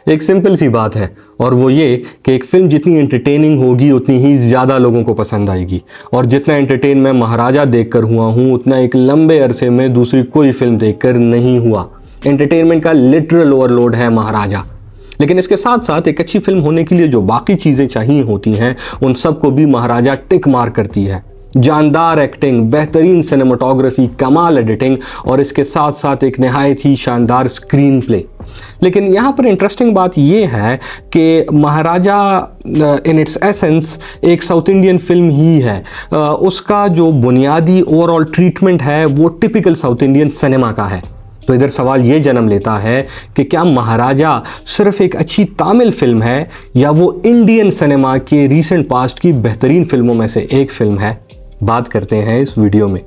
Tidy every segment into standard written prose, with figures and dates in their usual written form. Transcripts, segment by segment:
एक सिंपल सी बात है, और वो ये कि एक फिल्म जितनी एंटरटेनिंग होगी उतनी ही ज़्यादा लोगों को पसंद आएगी। और जितना एंटरटेन मैं महाराजा देखकर हुआ हूँ उतना एक लंबे अरसे में दूसरी कोई फिल्म देखकर नहीं हुआ। एंटरटेनमेंट का लिटरल ओवरलोड है महाराजा। लेकिन इसके साथ साथ एक अच्छी फिल्म होने के लिए जो बाकी चीज़ें चाहिए होती हैं उन सबको भी महाराजा टिक मार करती है। जानदार एक्टिंग, बेहतरीन सिनेमाटोग्राफी, कमाल एडिटिंग और इसके साथ साथ एक नहायत ही शानदार स्क्रीन प्ले। लेकिन यहाँ पर इंटरेस्टिंग बात यह है कि महाराजा इन इट्स एसेंस एक साउथ इंडियन फिल्म ही है। उसका जो बुनियादी ओवरऑल ट्रीटमेंट है वो टिपिकल साउथ इंडियन सिनेमा का है। तो इधर सवाल ये जन्म लेता है कि क्या महाराजा सिर्फ एक अच्छी तमिल फिल्म है या वो इंडियन सिनेमा के रीसेंट पास्ट की बेहतरीन फिल्मों में से एक फिल्म है? बात करते हैं इस वीडियो में।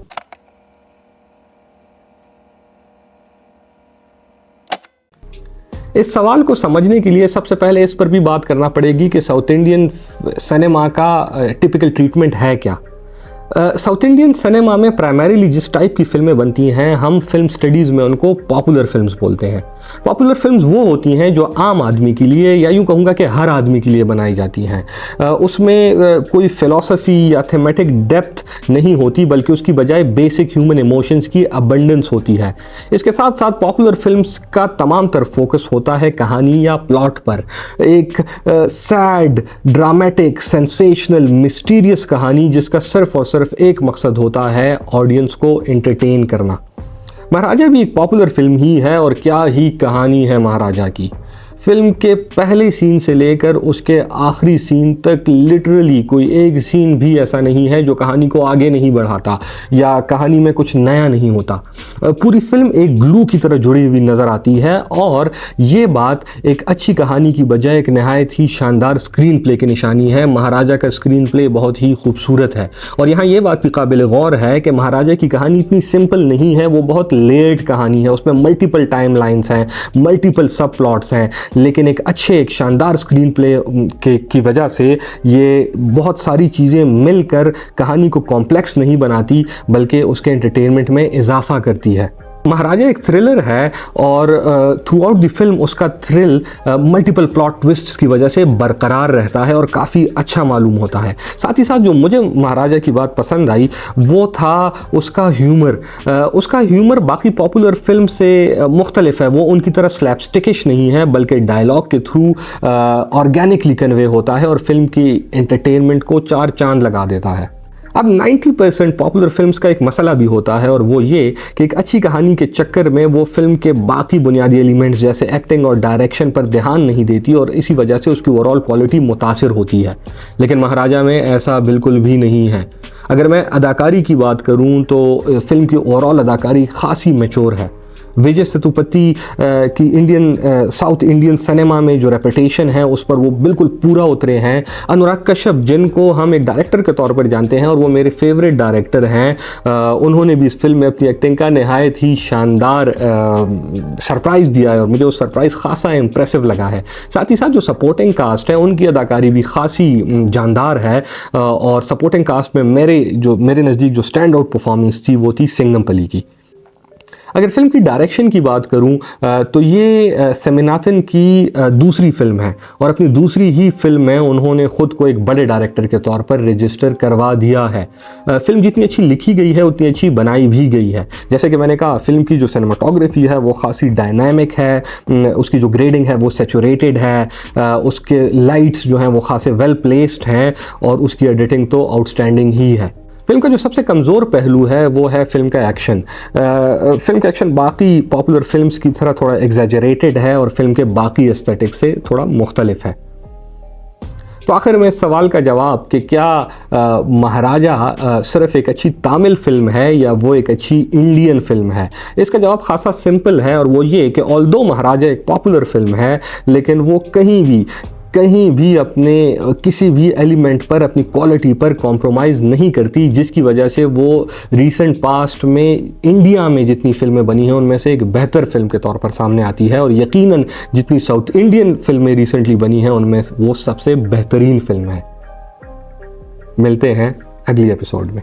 इस सवाल को समझने के लिए सबसे पहले इस पर भी बात करना पड़ेगी कि साउथ इंडियन सिनेमा का टिपिकल ट्रीटमेंट है क्या। साउथ इंडियन सिनेमा में प्राइमरीली जिस टाइप की फिल्में बनती हैं हम फिल्म स्टडीज़ में उनको पॉपुलर फिल्म्स बोलते हैं। पॉपुलर फिल्म्स वो होती हैं जो आम आदमी के लिए या यूँ कहूँगा कि हर आदमी के लिए बनाई जाती हैं। उसमें कोई फ़िलॉसफी या थीमेटिक डेप्थ नहीं होती बल्कि उसकी बजाय बेसिक ह्यूमन इमोशंस की अबंडेंस होती है। इसके साथ साथ पॉपुलर फिल्म्स का तमाम तर फोकस होता है कहानी या प्लॉट पर। एक सैड, ड्रामेटिक, सेंसेशनल, मिस्टीरियस कहानी जिसका सिर्फ और सिर्फ एक मकसद होता है ऑडियंस को एंटरटेन करना। महाराजा भी एक पॉपुलर फिल्म ही है और क्या ही कहानी है महाराजा की। फिल्म के पहले सीन से लेकर उसके आखिरी सीन तक लिटरली कोई एक सीन भी ऐसा नहीं है जो कहानी को आगे नहीं बढ़ाता या कहानी में कुछ नया नहीं होता। पूरी फिल्म एक ग्लू की तरह जुड़ी हुई नज़र आती है और ये बात एक अच्छी कहानी की बजाय एक नहायत ही शानदार स्क्रीन प्ले की निशानी है। महाराजा का स्क्रीन प्ले बहुत ही खूबसूरत है और यहाँ ये बात भी काबिल गौर है कि महाराजा की कहानी इतनी सिंपल नहीं है, वो बहुत लेयर्ड कहानी है। उसमें मल्टीपल टाइम लाइन्स हैं, मल्टीपल सब प्लॉट्स हैं, लेकिन एक शानदार स्क्रीन प्ले की वजह से ये बहुत सारी चीज़ें मिलकर कहानी को कॉम्प्लेक्स नहीं बनाती बल्कि उसके एंटरटेनमेंट में इजाफा करती है। महाराजा एक थ्रिलर है और थ्रू आउट द फिल्म उसका थ्रिल मल्टीपल प्लॉट ट्विस्ट्स की वजह से बरकरार रहता है और काफ़ी अच्छा मालूम होता है। साथ ही साथ जो मुझे महाराजा की बात पसंद आई वो था उसका ह्यूमर। उसका ह्यूमर बाकी पॉपुलर फिल्म से मुख्तलिफ है। वो उनकी तरह स्लैपस्टिकिश नहीं है बल्कि डायलॉग के थ्रू ऑर्गेनिकली कन्वे होता है और फिल्म की एंटरटेनमेंट को चार चांद लगा देता है। अब 90% पॉपुलर फिल्म्स का एक मसला भी होता है और वो ये कि एक अच्छी कहानी के चक्कर में वो फिल्म के बाकी बुनियादी एलिमेंट्स जैसे एक्टिंग और डायरेक्शन पर ध्यान नहीं देती और इसी वजह से उसकी ओवरऑल क्वालिटी मुतासिर होती है। लेकिन महाराजा में ऐसा बिल्कुल भी नहीं है। अगर मैं अदाकारी की बात करूँ तो फिल्म की ओवरऑल अदाकारी खासी मैच्योर है। विजय सेतुपति की साउथ इंडियन सिनेमा में जो रेपुटेशन है उस पर वो बिल्कुल पूरा उतरे हैं। अनुराग कश्यप जिनको हम एक डायरेक्टर के तौर पर जानते हैं और वो मेरे फेवरेट डायरेक्टर हैं, उन्होंने भी इस फिल्म में अपनी एक्टिंग का नहायत ही शानदार सरप्राइज़ दिया है और मुझे वो सरप्राइज़ खासा इम्प्रेसिव लगा है। साथ ही साथ जो सपोर्टिंग कास्ट है उनकी अदाकारी भी खासी जानदार है और सपोर्टिंग कास्ट में मेरे नज़दीक जो स्टैंड आउट परफॉर्मेंस थी वो थी सिंगमपली की। अगर फिल्म की डायरेक्शन की बात करूं तो ये सेमिनाथन की दूसरी फिल्म है और अपनी दूसरी ही फिल्म में उन्होंने ख़ुद को एक बड़े डायरेक्टर के तौर पर रजिस्टर करवा दिया है। फिल्म जितनी अच्छी लिखी गई है उतनी अच्छी बनाई भी गई है। जैसे कि मैंने कहा, फिल्म की जो सिनेमाटोग्राफी है वो खासी डायनामिक है, उसकी जो ग्रेडिंग है वो सैचुरेटेड है, उसके लाइट्स जो हैं वो खासे वेल प्लेस्ड हैं और उसकी एडिटिंग तो आउटस्टैंडिंग ही है। फिल्म का जो सबसे कमज़ोर पहलू है वो है फिल्म का एक्शन। फिल्म का एक्शन बाकी पॉपुलर फिल्म्स की तरह थोड़ा एग्जैजरेटेड है और फिल्म के बाकी एस्थेटिक से थोड़ा मुख्तलिफ है। तो आखिर में इस सवाल का जवाब कि क्या महाराजा सिर्फ एक अच्छी तमिल फिल्म है या वो एक अच्छी इंडियन फिल्म है, इसका जवाब खासा सिंपल है और वो ये कि ऑल्दो महाराजा एक पॉपुलर फिल्म है लेकिन वो कहीं भी अपने किसी भी एलिमेंट पर, अपनी क्वालिटी पर कॉम्प्रोमाइज़ नहीं करती, जिसकी वजह से वो रीसेंट पास्ट में इंडिया में जितनी फिल्में बनी हैं उनमें से एक बेहतर फिल्म के तौर पर सामने आती है और यकीनन जितनी साउथ इंडियन फिल्में रिसेंटली बनी हैं उनमें वो सबसे बेहतरीन फिल्म है। मिलते हैं अगली एपिसोड में।